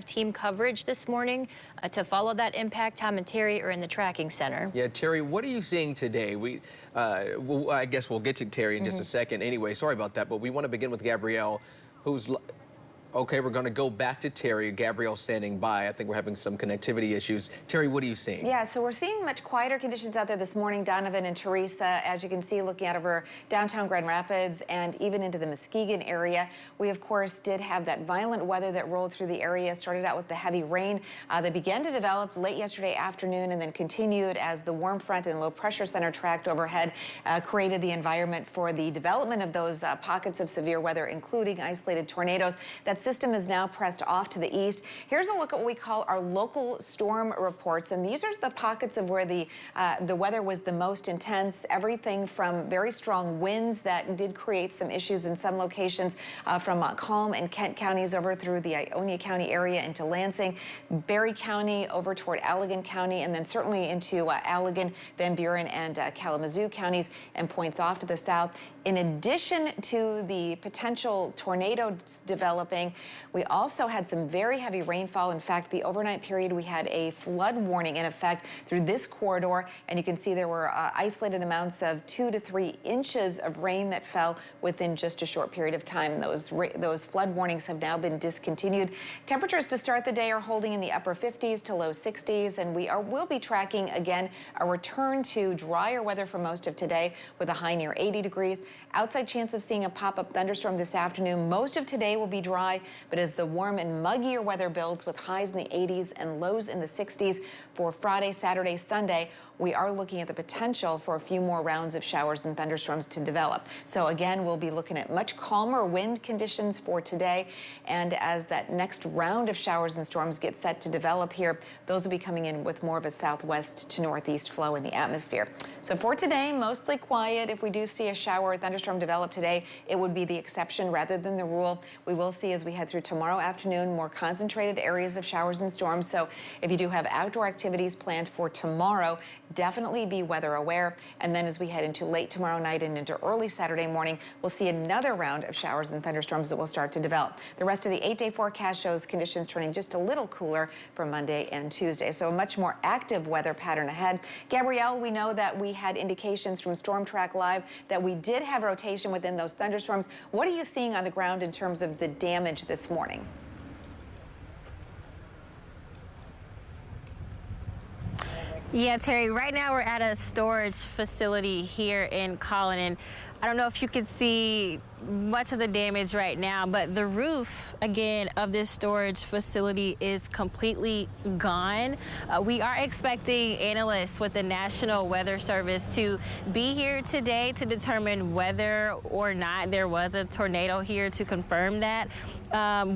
Team coverage this morning to follow that impact. Tom and Terry are in the tracking center. Yeah, Terry, what are you seeing today? I guess we'll get to Terry in just a second. Anyway, sorry about that, but we want to begin with Gabrielle, who's... Okay, we're going to go back to Terry. Gabrielle standing by. I think we're having some connectivity issues. Terry, what are you seeing? Yeah, so we're seeing much quieter conditions out there this morning. Donovan and Teresa, as you can see, looking out over downtown Grand Rapids and even into the Muskegon area. We, of course, did have that violent weather that rolled through the area. Started out with the heavy rain that began to develop late yesterday afternoon and then continued as the warm front and low pressure center tracked overhead created the environment for the development of those pockets of severe weather, including isolated tornadoes. That system is now pressed off to the east. Here's a look at what we call our local storm reports, and these are the pockets of where the weather was the most intense. Everything from very strong winds that did create some issues in some locations from Montcalm and Kent counties over through the Ionia County area into Lansing, Berry County over toward Allegan County, and then certainly into Allegan, Van Buren, and Kalamazoo counties and points off to the south. In addition to the potential tornadoes developing, we also had some very heavy rainfall. In fact, the overnight period, we had a flood warning in effect through this corridor, and you can see there were isolated amounts of 2 to 3 inches of rain that fell within just a short period of time. Those flood warnings have now been discontinued. Temperatures to start the day are holding in the upper 50s to low 60s, and will be tracking again a return to drier weather for most of today with a high near 80 degrees. Outside chance of seeing a pop-up thunderstorm this afternoon. Most of today will be dry, but as the warm and muggier weather builds with highs in the 80s and lows in the 60s for Friday, Saturday, Sunday, we are looking at the potential for a few more rounds of showers and thunderstorms to develop. So again, we'll be looking at much calmer wind conditions for today. And as that next round of showers and storms get set to develop here, those will be coming in with more of a southwest to northeast flow in the atmosphere. So for today, mostly quiet. If we do see a shower or thunderstorm develop today, it would be the exception rather than the rule. We will see as we head through tomorrow afternoon more concentrated areas of showers and storms. So if you do have outdoor activities planned for tomorrow, definitely be weather aware. And then as we head into late tomorrow night and into early Saturday morning, we'll see another round of showers and thunderstorms that will start to develop. The rest of the 8-day forecast shows conditions turning just a little cooler for Monday and Tuesday. So a much more active weather pattern ahead. Gabrielle, we know that we had indications from Storm Track Live that we did have rotation within those thunderstorms. What are you seeing on the ground in terms of the damage this morning? Yeah, Terry, right now we're at a storage facility here in Collin, and I don't know if you can see much of the damage right now, but the roof, again, of this storage facility is completely gone. We are expecting analysts with the National Weather Service to be here today to determine whether or not there was a tornado here to confirm that.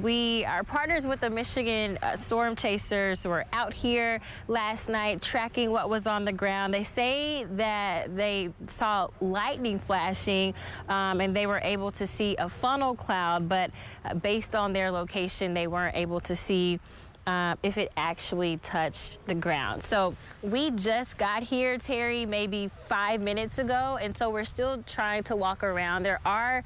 We are partners with the Michigan Storm Chasers who were out here last night tracking what was on the ground. They say that they saw lightning flashing and they were able to see a funnel cloud, but based on their location, they weren't able to see if it actually touched the ground. So we just got here, Terry, maybe 5 minutes ago, and so we're still trying to walk around. There are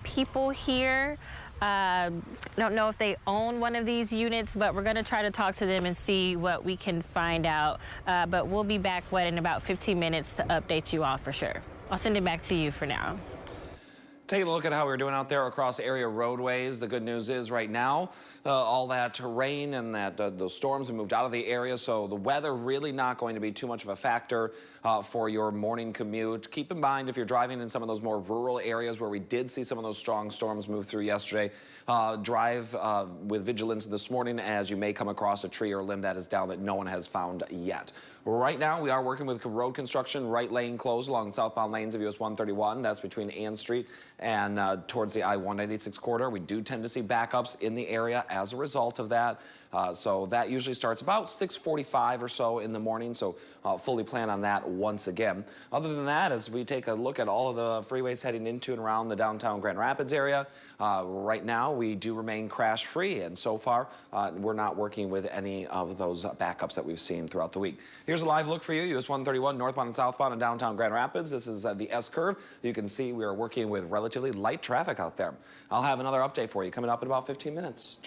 people here. I don't know if they own one of these units, but we're going to try to talk to them and see what we can find out. But we'll be back, in about 15 minutes to update you all for sure. I'll send it back to you for now. Taking a look at how we're doing out there across area roadways. The good news is right now, all that rain and those storms have moved out of the area, so the weather really not going to be too much of a factor for your morning commute. Keep in mind if you're driving in some of those more rural areas where we did see some of those strong storms move through yesterday, drive with vigilance this morning as you may come across a tree or limb that is down that no one has found yet. Right now, we are working with road construction, right lane closed along southbound lanes of US 131. That's between Ann Street and towards the I-196 corridor. We do tend to see backups in the area as a result of that. So that usually starts about 6:45 or so in the morning, so fully plan on that once again. Other than that, as we take a look at all of the freeways heading into and around the downtown Grand Rapids area, right now we do remain crash-free, and so far we're not working with any of those backups that we've seen throughout the week. Here's a live look for you, US 131 northbound and southbound in downtown Grand Rapids. This is the S-curve. You can see we are working with relatively light traffic out there. I'll have another update for you coming up in about 15 minutes.